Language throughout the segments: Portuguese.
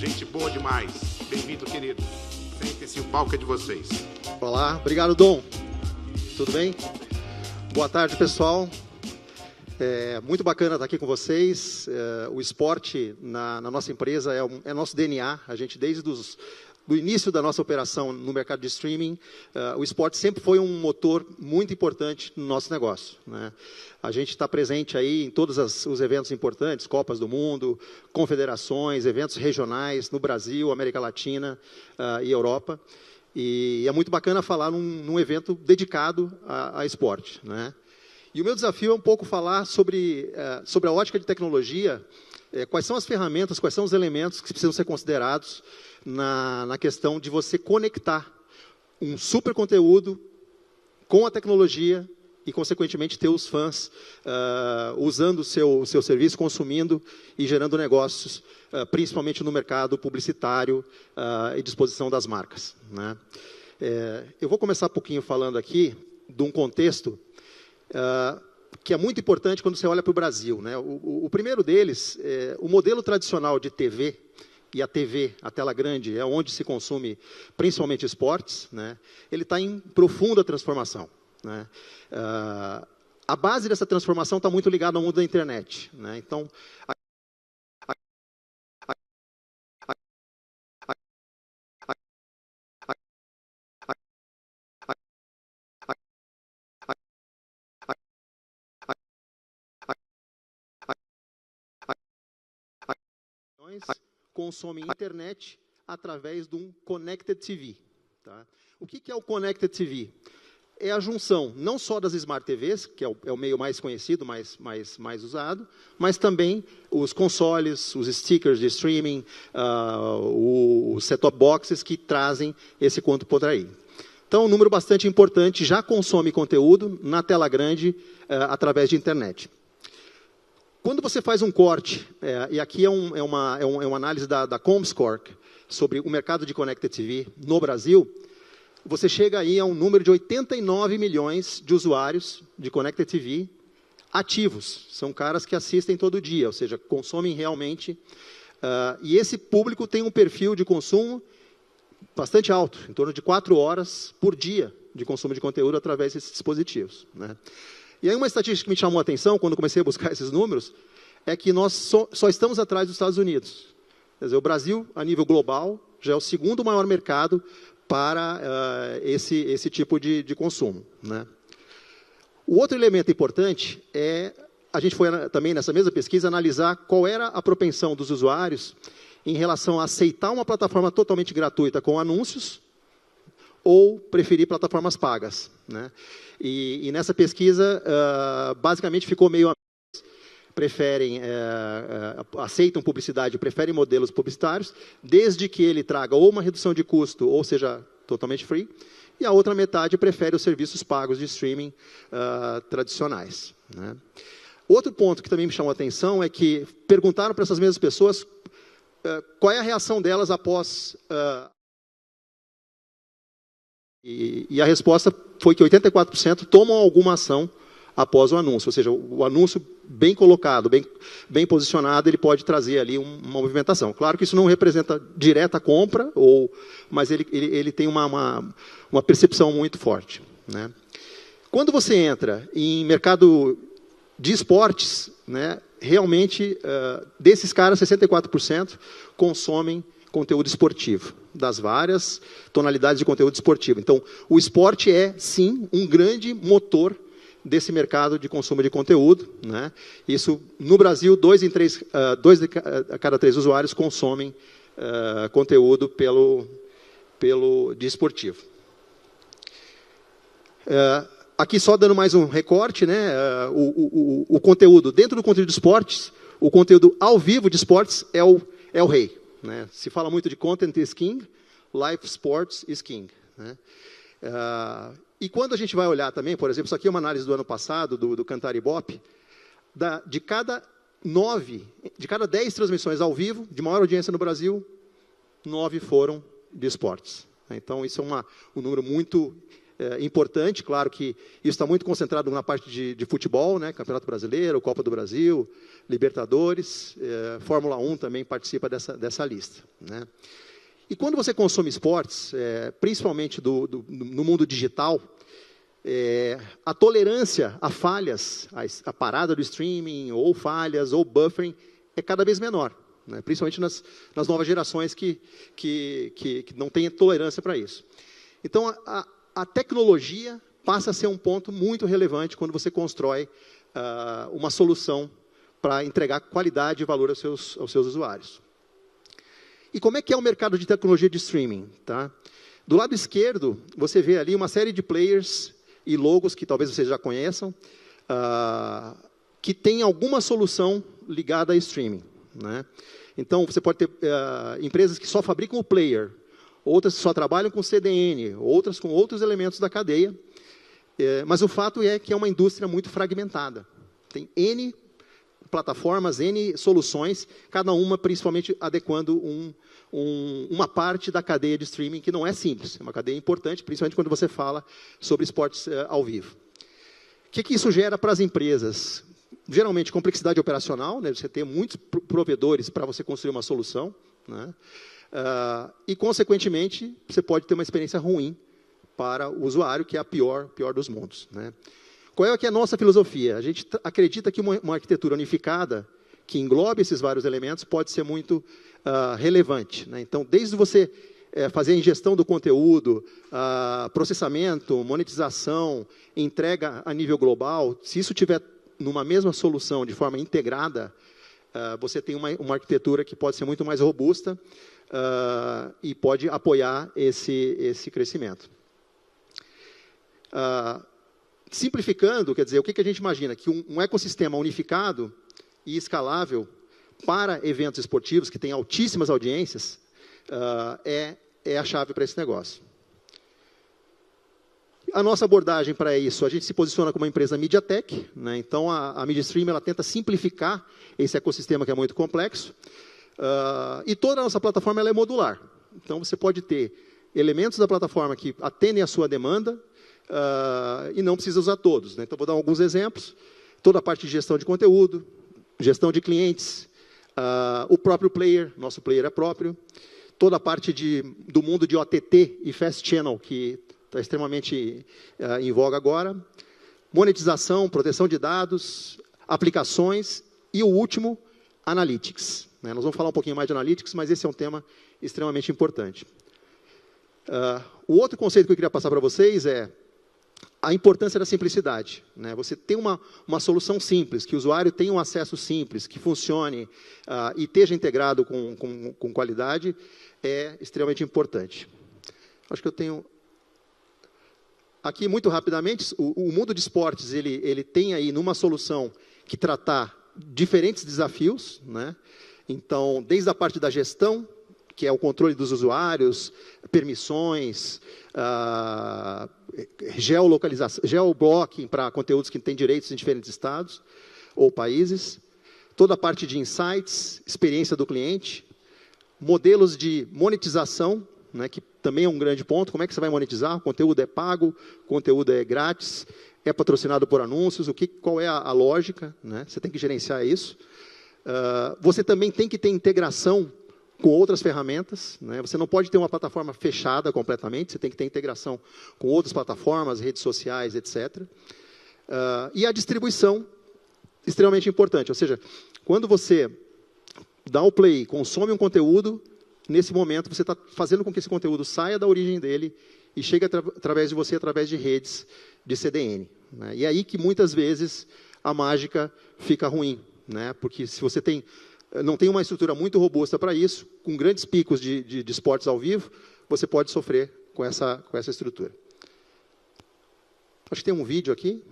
Gente boa demais. Bem-vindo, querido. Sentem-se, o palco é de vocês. Olá, obrigado, Dom. Tudo bem? Boa tarde, pessoal. Muito bacana estar aqui com vocês. O esporte na nossa empresa é nosso DNA. A gente, desde do início da nossa operação no mercado de streaming, o esporte sempre foi um motor muito importante no nosso negócio, né? A gente está presente aí em todos os eventos importantes, Copas do Mundo, confederações, eventos regionais no Brasil, América Latina e Europa. E é muito bacana falar num evento dedicado a esporte, né? E o meu desafio é um pouco falar sobre a ótica de tecnologia, quais são as ferramentas, quais são os elementos que precisam ser considerados na questão de você conectar um super conteúdo com a tecnologia e, consequentemente, ter os fãs usando o seu serviço, consumindo e gerando negócios, principalmente no mercado publicitário e disposição das marcas, né? Eu vou começar um pouquinho falando aqui de um contexto que é muito importante quando você olha para o Brasil, né? O primeiro deles, o modelo tradicional de TV, e a TV, a tela grande, é onde se consome principalmente esportes, né? Ele está em profunda transformação, né? A base dessa transformação está muito ligada ao mundo da internet, né? Então, consomem internet através de um Connected TV, tá? O que é o Connected TV? É a junção não só das Smart TVs, que é o meio mais conhecido, mais usado, mas também os consoles, os stickers de streaming, os set-top boxes que trazem esse conto por aí. Então, um número bastante importante já consome conteúdo na tela grande através de internet. Quando você faz um corte, e aqui é uma análise da Comscore sobre o mercado de Connected TV no Brasil, você chega aí a um número de 89 milhões de usuários de Connected TV ativos. São caras que assistem todo dia, ou seja, consomem realmente. E esse público tem um perfil de consumo bastante alto, em torno de 4 horas por dia de consumo de conteúdo através desses dispositivos, né? E aí uma estatística que me chamou a atenção, quando comecei a buscar esses números, é que nós só estamos atrás dos Estados Unidos. Quer dizer, o Brasil, a nível global, já é o segundo maior mercado para esse tipo de consumo, né? O outro elemento importante a gente foi também nessa mesma pesquisa analisar qual era a propensão dos usuários em relação a aceitar uma plataforma totalmente gratuita com anúncios ou preferir plataformas pagas, né? E nessa pesquisa, basicamente ficou meio preferem, aceitam publicidade, preferem modelos publicitários, desde que ele traga ou uma redução de custo, ou seja, totalmente free, e a outra metade prefere os serviços pagos de streaming tradicionais, né? Outro ponto que também me chamou a atenção é que perguntaram para essas mesmas pessoas qual é a reação delas após... E a resposta foi que 84% tomam alguma ação após o anúncio, ou seja, o anúncio bem colocado, bem posicionado, ele pode trazer ali uma movimentação. Claro que isso não representa direta compra, mas ele tem uma percepção muito forte, né? Quando você entra em mercado de esportes, né, realmente, desses caras, 64% consomem conteúdo esportivo, das várias tonalidades de conteúdo esportivo. Então, o esporte é, sim, um grande motor desse mercado de consumo de conteúdo, né? Isso, no Brasil, 2 a cada 3 usuários consomem conteúdo de esportivo. Aqui só dando mais um recorte, né? O conteúdo, dentro do conteúdo de esportes, o conteúdo ao vivo de esportes é o rei, né? Se fala muito de content is king, live sports is king, né? E quando a gente vai olhar também, por exemplo, isso aqui é uma análise do ano passado, do Cantar Ibope, de cada 10 transmissões ao vivo, de maior audiência no Brasil, 9 foram de esportes. Então, isso é um número muito importante. Claro que isso está muito concentrado na parte de futebol, né? Campeonato Brasileiro, Copa do Brasil, Libertadores, Fórmula 1 também participa dessa lista, né? E quando você consome esportes, principalmente no mundo digital, a tolerância a falhas, a parada do streaming, ou falhas, ou buffering, é cada vez menor, né? Principalmente nas novas gerações que não têm tolerância para isso. Então, a tecnologia passa a ser um ponto muito relevante quando você constrói uma solução para entregar qualidade e valor aos seus usuários. E como é que é o mercado de tecnologia de streaming? Tá? Do lado esquerdo, você vê ali uma série de players e logos que talvez vocês já conheçam, que tem alguma solução ligada a streaming, né? Então, você pode ter empresas que só fabricam o player, outras que só trabalham com CDN, outras com outros elementos da cadeia. Mas o fato é que é uma indústria muito fragmentada. Tem N plataformas, N soluções, cada uma principalmente adequando uma parte da cadeia de streaming que não é simples. É uma cadeia importante, principalmente quando você fala sobre esportes ao vivo. O que isso gera para as empresas? Geralmente, complexidade operacional, né? Você tem muitos provedores para você construir uma solução, né? E, consequentemente, você pode ter uma experiência ruim para o usuário, que é a pior dos mundos, né? Qual é que é a nossa filosofia? A gente acredita que uma arquitetura unificada, que englobe esses vários elementos, pode ser muito relevante, né? Então, desde você fazer a ingestão do conteúdo, processamento, monetização, entrega a nível global, se isso tiver numa mesma solução, de forma integrada, você tem uma arquitetura que pode ser muito mais robusta e pode apoiar esse crescimento. Simplificando, quer dizer, o que a gente imagina? Que um ecossistema unificado e escalável para eventos esportivos, que tem altíssimas audiências, é a chave para esse negócio. A nossa abordagem para isso, a gente se posiciona como uma empresa MediaTek, né? Então, a MediaStream ela tenta simplificar esse ecossistema que é muito complexo, e toda a nossa plataforma ela é modular. Então, você pode ter elementos da plataforma que atendem a sua demanda, e não precisa usar todos, né? Então, vou dar alguns exemplos. Toda a parte de gestão de conteúdo, gestão de clientes, o próprio player, nosso player é próprio, toda a parte do mundo de OTT e Fast Channel, que está extremamente em voga agora, monetização, proteção de dados, aplicações e o último, Analytics, né? Nós vamos falar um pouquinho mais de Analytics, mas esse é um tema extremamente importante. O outro conceito que eu queria passar para vocês é a importância da simplicidade, né? Você tem uma solução simples, que o usuário tenha um acesso simples, que funcione e esteja integrado com qualidade, é extremamente importante. Acho que eu tenho... Aqui, muito rapidamente, o mundo de esportes, ele tem aí numa solução que tratar diferentes desafios, né? Então, desde a parte da gestão, que é o controle dos usuários, permissões, geoblocking para conteúdos que têm direitos em diferentes estados ou países, toda a parte de insights, experiência do cliente, modelos de monetização, né, que também é um grande ponto. Como é que você vai monetizar? O conteúdo é pago, o conteúdo é grátis, é patrocinado por anúncios, qual é a lógica, né? Você tem que gerenciar isso. Você também tem que ter integração com outras ferramentas, né? Você não pode ter uma plataforma fechada completamente, você tem que ter integração com outras plataformas, redes sociais, etc. E a distribuição, extremamente importante. Ou seja, quando você dá o play, consome um conteúdo, nesse momento você está fazendo com que esse conteúdo saia da origem dele e chegue através de você, através de redes de CDN, né? E aí que muitas vezes a mágica fica ruim, né? Porque se você não tem uma estrutura muito robusta para isso, com grandes picos de esportes ao vivo, você pode sofrer com essa estrutura. Acho que tem um vídeo aqui.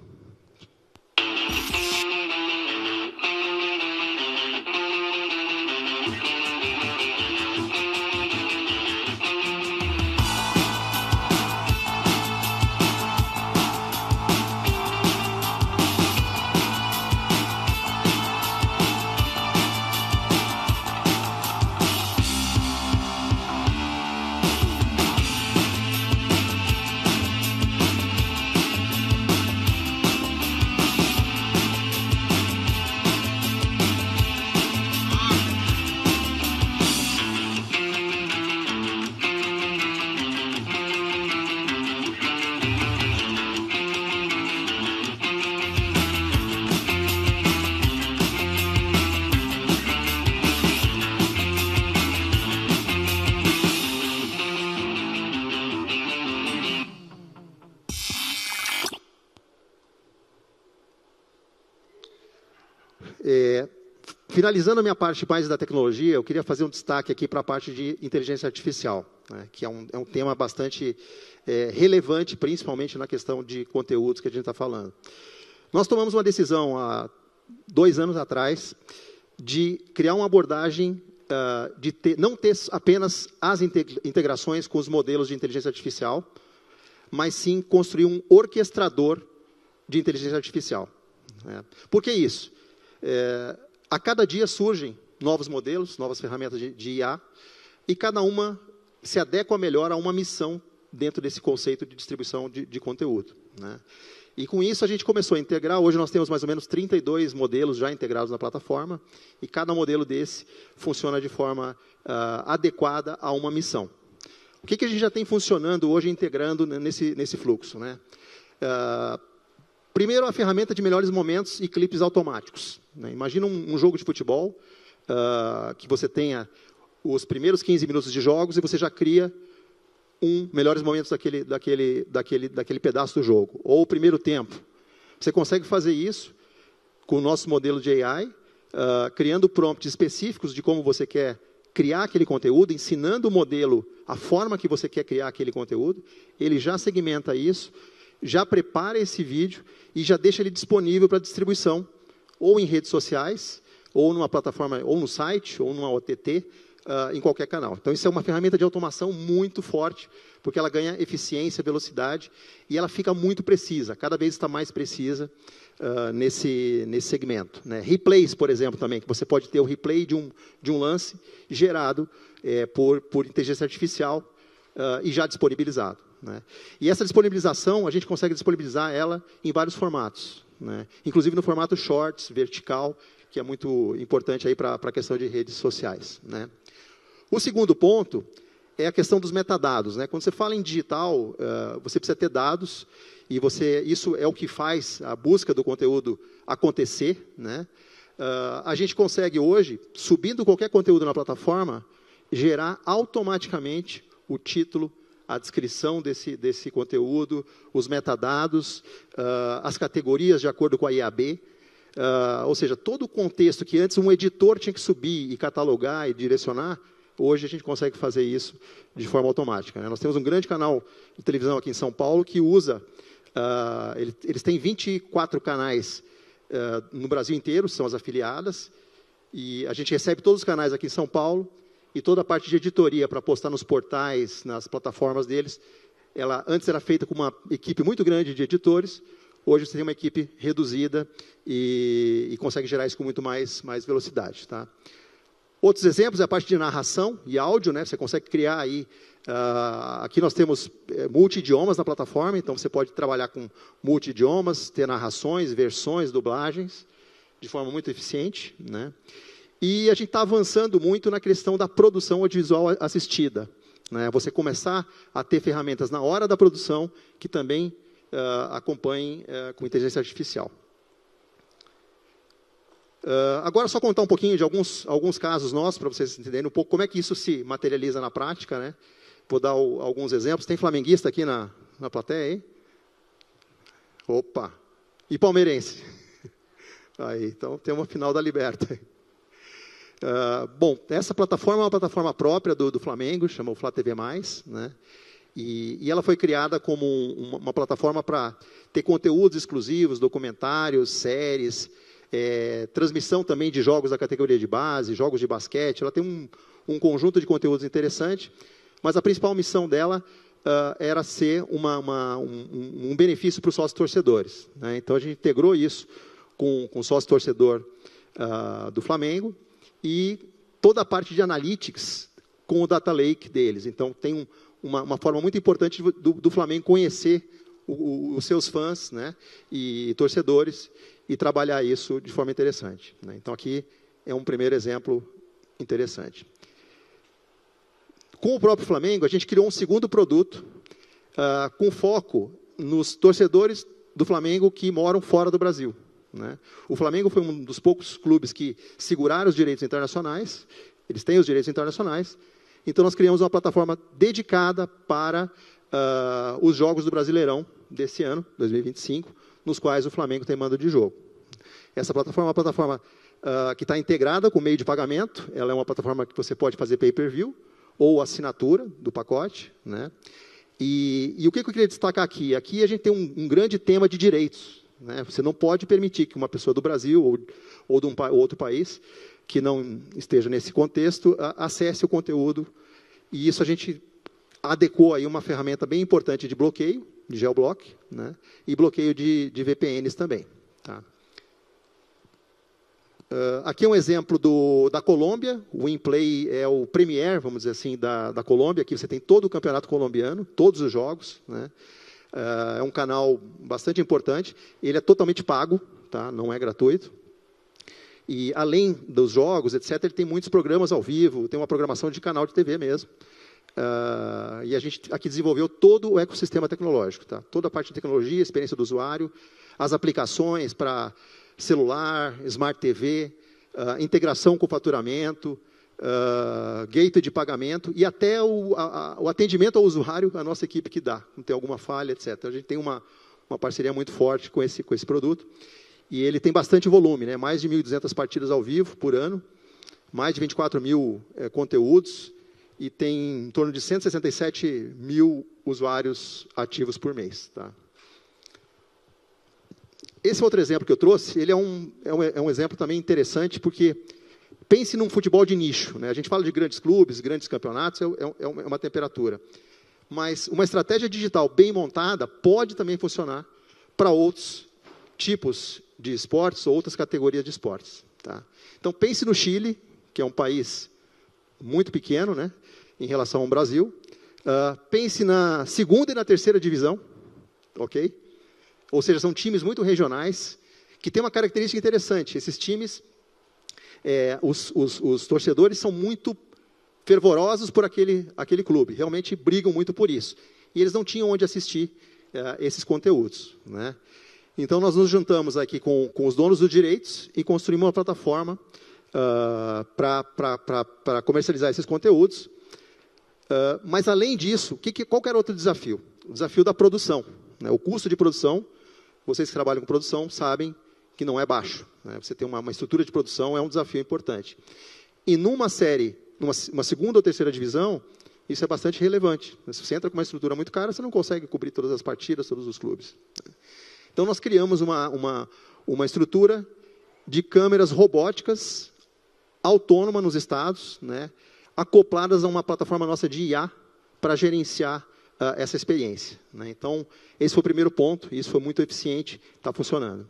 Finalizando a minha parte mais da tecnologia, eu queria fazer um destaque aqui para a parte de inteligência artificial, né, que é um tema bastante relevante, principalmente na questão de conteúdos que a gente está falando. Nós tomamos uma decisão há 2 anos atrás de criar uma abordagem de não ter apenas as integrações com os modelos de inteligência artificial, mas sim construir um orquestrador de inteligência artificial. Por que isso? A cada dia surgem novos modelos, novas ferramentas de IA, e cada uma se adequa melhor a uma missão dentro desse conceito de distribuição de conteúdo, né? E com isso a gente começou a integrar. Hoje nós temos mais ou menos 32 modelos já integrados na plataforma, e cada modelo desse funciona de forma adequada a uma missão. O que a gente já tem funcionando hoje, integrando nesse fluxo, né? Primeiro, a ferramenta de melhores momentos e clipes automáticos, né? Imagina um jogo de futebol, que você tenha os primeiros 15 minutos de jogos e você já cria melhores momentos daquele pedaço do jogo. Ou o primeiro tempo. Você consegue fazer isso com o nosso modelo de AI, criando prompts específicos de como você quer criar aquele conteúdo, ensinando o modelo a forma que você quer criar aquele conteúdo. Ele já segmenta isso, já prepara esse vídeo e já deixa ele disponível para distribuição, ou em redes sociais, ou numa plataforma, ou no site, ou numa OTT, em qualquer canal. Então, isso é uma ferramenta de automação muito forte, porque ela ganha eficiência, velocidade, e ela fica muito precisa, cada vez está mais precisa nesse segmento, né? Replays, por exemplo, também, que você pode ter o replay de um lance gerado por inteligência artificial e já disponibilizado, né? E essa disponibilização, a gente consegue disponibilizar ela em vários formatos, né? Inclusive no formato shorts, vertical, que é muito importante aí para a questão de redes sociais, né? O segundo ponto é a questão dos metadados, né? Quando você fala em digital, você precisa ter dados, e isso é o que faz a busca do conteúdo acontecer, né? A gente consegue hoje, subindo qualquer conteúdo na plataforma, gerar automaticamente o título, a descrição desse conteúdo, os metadados, as categorias de acordo com a IAB, ou seja, todo o contexto que antes um editor tinha que subir e catalogar e direcionar, hoje a gente consegue fazer isso de forma automática, né? Nós temos um grande canal de televisão aqui em São Paulo que usa, eles têm 24 canais no Brasil inteiro, são as afiliadas, e a gente recebe todos os canais aqui em São Paulo, e toda a parte de editoria para postar nos portais, nas plataformas deles, ela antes era feita com uma equipe muito grande de editores, hoje você tem uma equipe reduzida e consegue gerar isso com muito mais velocidade, tá? Outros exemplos é a parte de narração e áudio, né? Você consegue criar aí, aqui nós temos multi-idiomas na plataforma, então você pode trabalhar com multi-idiomas, ter narrações, versões, dublagens, de forma muito eficiente, né? E a gente está avançando muito na questão da produção audiovisual assistida, né? Você começar a ter ferramentas na hora da produção que também acompanhem com inteligência artificial. Agora, só contar um pouquinho de alguns casos nossos, para vocês entenderem um pouco como é que isso se materializa na prática, né? Vou dar alguns exemplos. Tem flamenguista aqui na plateia, hein? Opa! E palmeirense? Aí, então, tem uma final da Liberta. Bom, essa plataforma é uma plataforma própria do Flamengo, chama o Flá TV+, né? E ela foi criada como uma plataforma para ter conteúdos exclusivos, documentários, séries, transmissão também de jogos da categoria de base, jogos de basquete. Ela tem um conjunto de conteúdos interessante, mas a principal missão dela era ser um benefício para os sócios-torcedores, né? Então, a gente integrou isso com o sócio-torcedor do Flamengo e toda a parte de analytics com o data lake deles. Então, tem uma forma muito importante do Flamengo conhecer os seus fãs, né, e torcedores, e trabalhar isso de forma interessante, né? Então, aqui é um primeiro exemplo interessante. Com o próprio Flamengo, a gente criou um segundo produto com foco nos torcedores do Flamengo que moram fora do Brasil, né? O Flamengo foi um dos poucos clubes que seguraram os direitos internacionais, eles têm os direitos internacionais, então nós criamos uma plataforma dedicada para os jogos do Brasileirão desse ano, 2025, nos quais o Flamengo tem mando de jogo. Essa plataforma é uma plataforma que está integrada com o meio de pagamento. Ela é uma plataforma que você pode fazer pay-per-view ou assinatura do pacote, né? E o que eu queria destacar aqui? Aqui a gente tem um grande tema de direitos, né? Você não pode permitir que uma pessoa do Brasil ou de outro país que não esteja nesse contexto acesse o conteúdo. E isso a gente adequou aí uma ferramenta bem importante de bloqueio, de geoblock, né? E bloqueio de VPNs também. Tá? Aqui é um exemplo da Colômbia. O WinPlay é o Premier, vamos dizer assim, da Colômbia. Aqui você tem todo o campeonato colombiano, todos os jogos, né? É um canal bastante importante. Ele é totalmente pago, tá? Não é gratuito. E além dos jogos, etc., ele tem muitos programas ao vivo, tem uma programação de canal de TV mesmo. E a gente aqui desenvolveu todo o ecossistema tecnológico, tá? Toda a parte de tecnologia, experiência do usuário, as aplicações para celular, Smart TV, integração com faturamento, gateway de pagamento e até o atendimento ao usuário, a nossa equipe que dá, não tem alguma falha, etc. A gente tem uma parceria muito forte com esse produto e ele tem bastante volume, né? Mais de 1.200 partidas ao vivo por ano, mais de 24 mil conteúdos e tem em torno de 167 mil usuários ativos por mês. Tá? Esse outro exemplo que eu trouxe, ele é um exemplo também interessante, porque pense num futebol de nicho. Né? A gente fala de grandes clubes, grandes campeonatos, é uma temperatura. Mas uma estratégia digital bem montada pode também funcionar para outros tipos de esportes ou outras categorias de esportes. Tá? Então, pense no Chile, que é um país muito pequeno, né, em relação ao Brasil. Pense na segunda e na terceira divisão, ok? Ou seja, são times muito regionais, que têm uma característica interessante. Esses times, os torcedores são muito fervorosos por aquele clube, realmente brigam muito por isso. E eles não tinham onde assistir esses conteúdos. Né? Então, nós nos juntamos aqui com os donos dos direitos e construímos uma plataforma para comercializar esses conteúdos. Mas, além disso, qual que era outro desafio? O desafio da produção. Né? O custo de produção, vocês que trabalham com produção sabem que não é baixo. Né? Você ter uma estrutura de produção é um desafio importante. E numa série, numa segunda ou terceira divisão, isso é bastante relevante. Se você entra com uma estrutura muito cara, você não consegue cobrir todas as partidas, todos os clubes. Então, nós criamos uma estrutura de câmeras robóticas autônoma nos estados, né, acopladas a uma plataforma nossa de IA para gerenciar essa experiência. Né? Então, esse foi o primeiro ponto, e isso foi muito eficiente, está funcionando.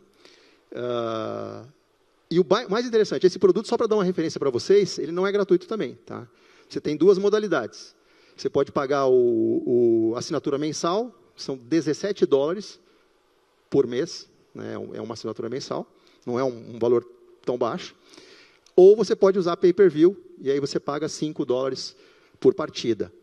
E o mais interessante, esse produto, só para dar uma referência para vocês, ele não é gratuito também. Tá? Você tem duas modalidades. Você pode pagar a assinatura mensal, são $17 por mês, né? É uma assinatura mensal, não é um valor tão baixo. Ou você pode usar pay-per-view, e aí você paga $5 por partida.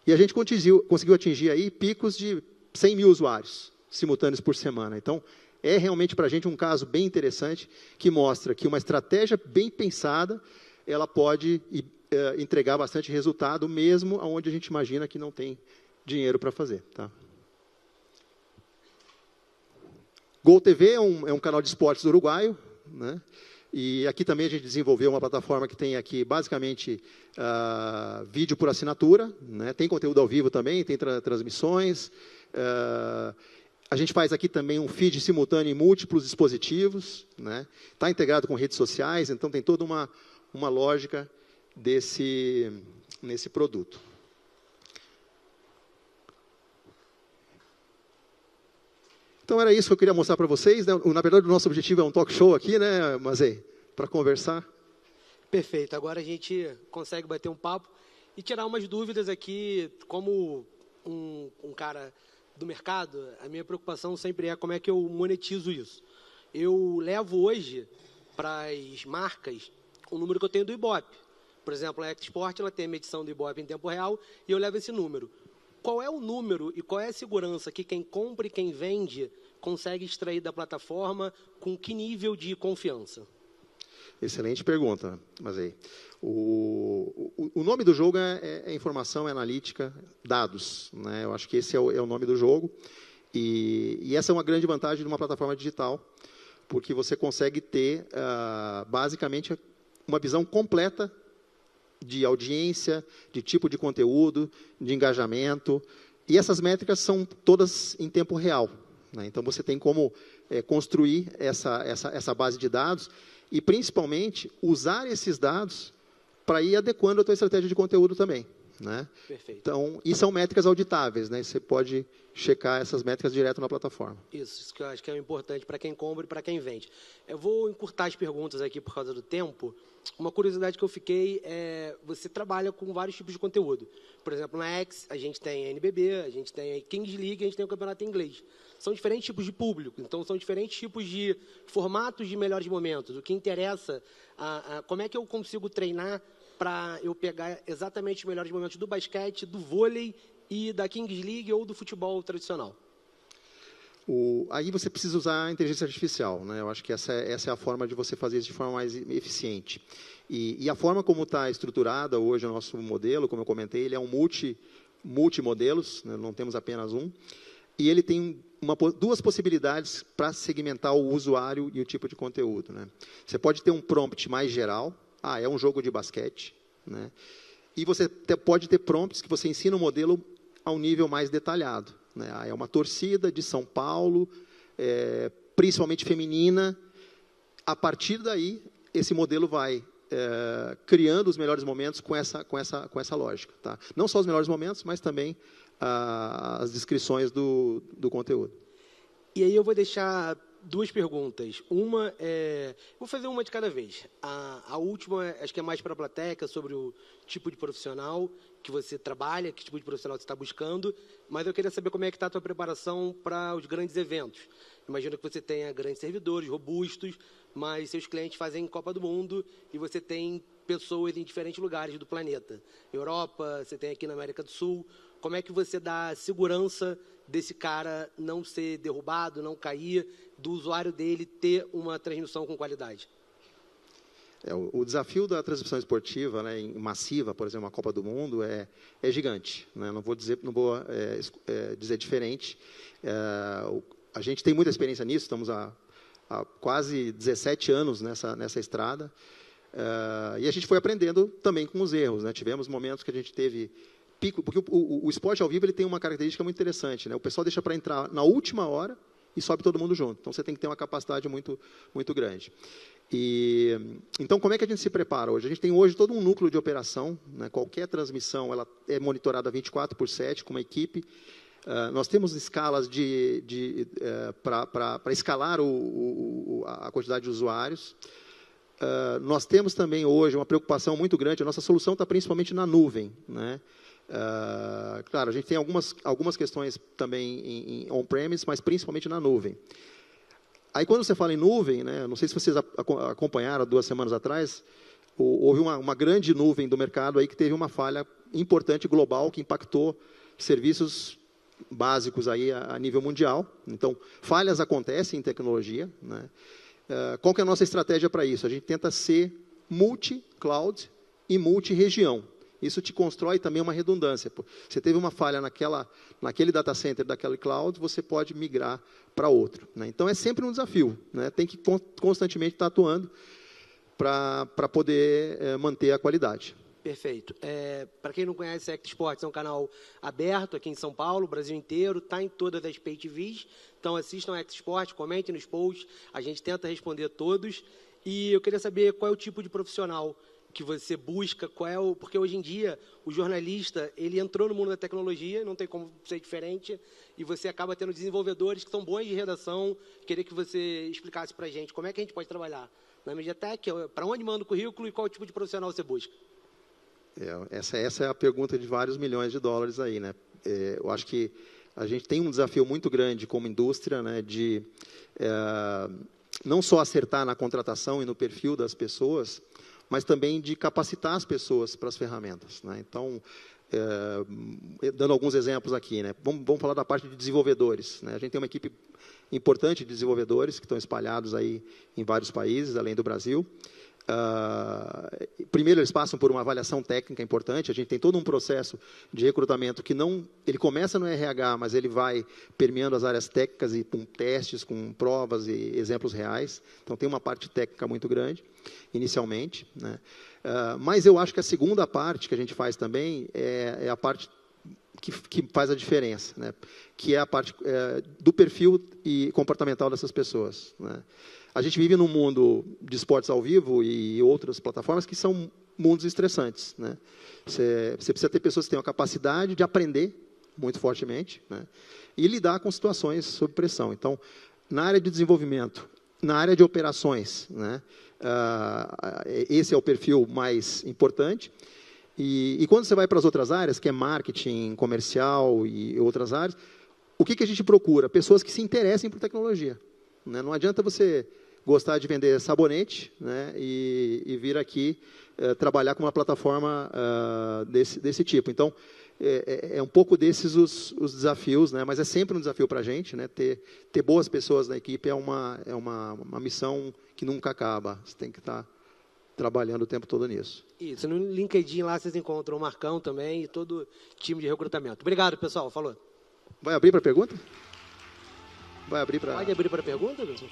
E a gente conseguiu atingir aí picos de 100 mil usuários simultâneos por semana. Então, é realmente para a gente um caso bem interessante, que mostra que uma estratégia bem pensada, ela pode entregar bastante resultado, mesmo onde a gente imagina que não tem dinheiro para fazer. Tá? Gol TV é um canal de esportes uruguaio, né? E aqui também a gente desenvolveu uma plataforma que tem aqui, basicamente, vídeo por assinatura, né? Tem conteúdo ao vivo também, tem transmissões. A gente faz aqui também um feed simultâneo em múltiplos dispositivos, né? Está integrado com redes sociais, então tem toda uma lógica nesse produto. Então, era isso que eu queria mostrar para vocês. Né? Na verdade, o nosso objetivo é um talk show aqui, né, Mazei? Para conversar. Perfeito. Agora a gente consegue bater um papo e tirar umas dúvidas aqui. Como um cara do mercado, a minha preocupação sempre é como é que eu monetizo isso. Eu levo hoje para as marcas o número que eu tenho do Ibope. Por exemplo, a Export, ela tem a medição do Ibope em tempo real e eu levo esse número. Qual é o número e qual é a segurança que quem compra e quem vende consegue extrair da plataforma, com que nível de confiança? Excelente pergunta, mas aí o nome do jogo é informação, é analítica, dados. Né? Eu acho que esse é o nome do jogo. E essa é uma grande vantagem de uma plataforma digital, porque você consegue ter, basicamente, uma visão completa de audiência, de tipo de conteúdo, de engajamento, e essas métricas são todas em tempo real, né? Então, você tem como construir essa base de dados e, principalmente, usar esses dados para ir adequando a tua estratégia de conteúdo também, né? Perfeito. Então, e são métricas auditáveis, né? Você pode checar essas métricas direto na plataforma. Isso que eu acho que é importante para quem compra e para quem vende. Eu vou encurtar as perguntas aqui por causa do tempo. Uma curiosidade que eu fiquei é, você trabalha com vários tipos de conteúdo. Por exemplo, na X, a gente tem a NBB, a gente tem a Kings League, a gente tem o campeonato em inglês. São diferentes tipos de público, então são diferentes tipos de formatos de melhores momentos. O que interessa, como é que eu consigo treinar para eu pegar exatamente os melhores momentos do basquete, do vôlei e da Kings League ou do futebol tradicional? Aí você precisa usar a inteligência artificial, né? Eu acho que essa é a forma de você fazer isso de forma mais eficiente. E a forma como está estruturada hoje o nosso modelo, como eu comentei, ele é um multimodelos, né? Não temos apenas um. E ele tem duas possibilidades para segmentar o usuário e o tipo de conteúdo, né? Você pode ter um prompt mais geral, é um jogo de basquete, né? E você pode ter prompts que você ensina o modelo a um nível mais detalhado, né? É uma torcida de São Paulo, principalmente feminina. A partir daí, esse modelo vai criando os melhores momentos com essa lógica, tá? Não só os melhores momentos, mas também as descrições do conteúdo. E aí eu vou deixar duas perguntas. Uma vou fazer uma de cada vez. A última, acho que é mais para a plateia, que é sobre o tipo de profissional que você trabalha, que tipo de profissional você está buscando, mas eu queria saber como é que está a tua preparação para os grandes eventos. Imagino que você tenha grandes servidores, robustos, mas seus clientes fazem Copa do Mundo e você tem pessoas em diferentes lugares do planeta. Europa, você tem aqui na América do Sul. Como é que você dá segurança desse cara não ser derrubado, não cair, do usuário dele ter uma transmissão com qualidade? O desafio da transmissão esportiva, né, massiva, por exemplo, uma Copa do Mundo, é gigante, né? Não vou dizer diferente. A gente tem muita experiência nisso, estamos há quase 17 anos nessa estrada, e a gente foi aprendendo também com os erros, né? Tivemos momentos que a gente teve pico, porque o esporte ao vivo ele tem uma característica muito interessante, né? O pessoal deixa para entrar na última hora e sobe todo mundo junto. Então, você tem que ter uma capacidade muito, muito grande. Então, como é que a gente se prepara hoje? A gente tem hoje todo um núcleo de operação, né? Qualquer transmissão ela é monitorada 24/7 com uma equipe. Nós temos escalas para escalar a quantidade de usuários. Nós temos também hoje uma preocupação muito grande, a nossa solução está principalmente na nuvem, né? Claro, a gente tem algumas questões também em on-premise, mas principalmente na nuvem. Aí, quando você fala em nuvem, né, não sei se vocês acompanharam 2 semanas atrás, houve uma grande nuvem do mercado aí que teve uma falha importante global que impactou serviços básicos aí a nível mundial. Então, falhas acontecem em tecnologia, né? Qual que é a nossa estratégia para isso? A gente tenta ser multi-cloud e multi-região. Isso te constrói também uma redundância. Você teve uma falha naquele data center daquele cloud, você pode migrar para outro, né? Então, é sempre um desafio, né? Tem que constantemente estar atuando para poder manter a qualidade. Perfeito. Para quem não conhece, a Act Sports é um canal aberto aqui em São Paulo, Brasil inteiro, está em todas as Pay TVs. Então, assistam a Act Sports, comentem nos posts, a gente tenta responder todos. E eu queria saber qual é o tipo de profissional que você busca, porque hoje em dia o jornalista ele entrou no mundo da tecnologia, não tem como ser diferente, e você acaba tendo desenvolvedores que são bons de redação. Queria que você explicasse para a gente como é que a gente pode trabalhar na Mediatek, para onde manda o currículo e qual tipo de profissional você busca. Essa é a pergunta de vários milhões de dólares aí, né? Eu acho que a gente tem um desafio muito grande como indústria, né, de não só acertar na contratação e no perfil das pessoas, mas também de capacitar as pessoas para as ferramentas, né? Então, dando alguns exemplos aqui, né? Vamos falar da parte de desenvolvedores, né? A gente tem uma equipe importante de desenvolvedores que estão espalhados aí em vários países, além do Brasil. Primeiro, eles passam por uma avaliação técnica importante. A gente tem todo um processo de recrutamento que ele começa no RH, mas ele vai permeando as áreas técnicas e com testes, com provas e exemplos reais. Então, tem uma parte técnica muito grande, inicialmente, né? Mas eu acho que a segunda parte que a gente faz também é a parte que faz a diferença, né? Que é a parte do perfil e comportamental dessas pessoas, né? A gente vive num mundo de esportes ao vivo e outras plataformas que são mundos estressantes, né? Você precisa ter pessoas que tenham a capacidade de aprender muito fortemente, né? E lidar com situações sob pressão. Então, na área de desenvolvimento, na área de operações, né? Esse é o perfil mais importante. E quando você vai para as outras áreas, que é marketing, comercial e outras áreas, o que a gente procura? Pessoas que se interessem por tecnologia, né? Não adianta você gostar de vender sabonete, né, e vir aqui trabalhar com uma plataforma desse tipo. Então, é um pouco desses os desafios, né, mas é sempre um desafio para a gente, né, ter boas pessoas na equipe é uma missão que nunca acaba. Você tem que estar trabalhando o tempo todo nisso. Isso, no LinkedIn lá vocês encontram o Marcão também e todo o time de recrutamento. Obrigado, pessoal. Falou. Vai abrir para pergunta? Vai abrir para... Pode abrir para pergunta, pessoal?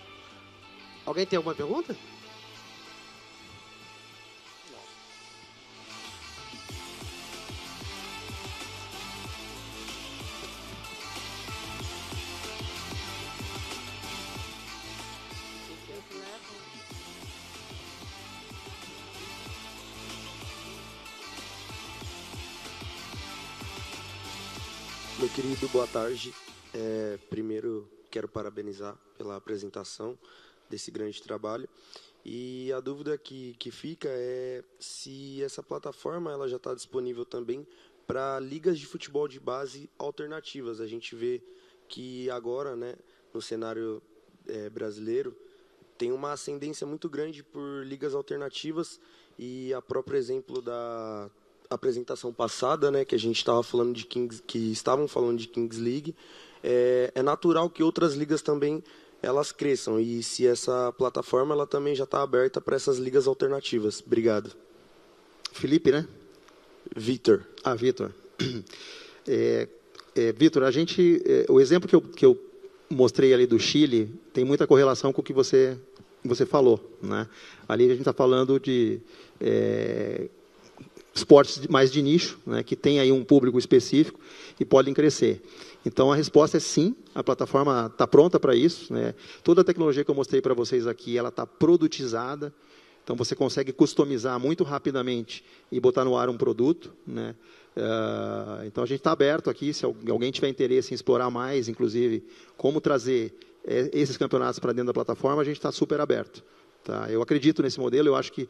Alguém tem alguma pergunta? Meu querido, boa tarde. Primeiro, quero parabenizar pela apresentação desse grande trabalho. E a dúvida que fica é se essa plataforma ela já está disponível também para ligas de futebol de base alternativas. A gente vê que agora, né, no cenário brasileiro, tem uma ascendência muito grande por ligas alternativas, e a próprio exemplo da apresentação passada, né, que a gente estava falando de estavam falando de Kings League, é natural que outras ligas também elas cresçam, e se essa plataforma ela também já está aberta para essas ligas alternativas. Obrigado. Felipe, né? Vitor. Vitor. Vitor, o exemplo que eu mostrei ali do Chile tem muita correlação com o que você falou, né? Ali a gente está falando de esportes mais de nicho, né, que tem aí um público específico e podem crescer. Então, a resposta é sim, a plataforma está pronta para isso, né? Toda a tecnologia que eu mostrei para vocês aqui, ela está produtizada, então você consegue customizar muito rapidamente e botar no ar um produto, né? Então, a gente está aberto aqui, se alguém tiver interesse em explorar mais, inclusive, como trazer esses campeonatos para dentro da plataforma, a gente está super aberto. Tá? Eu acredito nesse modelo, eu acho que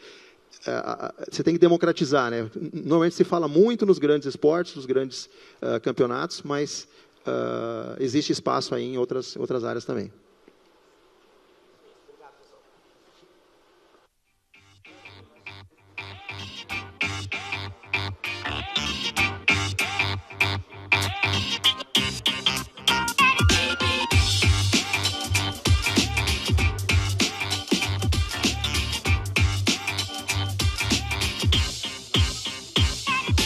você tem que democratizar, né? Normalmente se fala muito nos grandes esportes, nos grandes campeonatos, mas existe espaço aí em outras áreas também.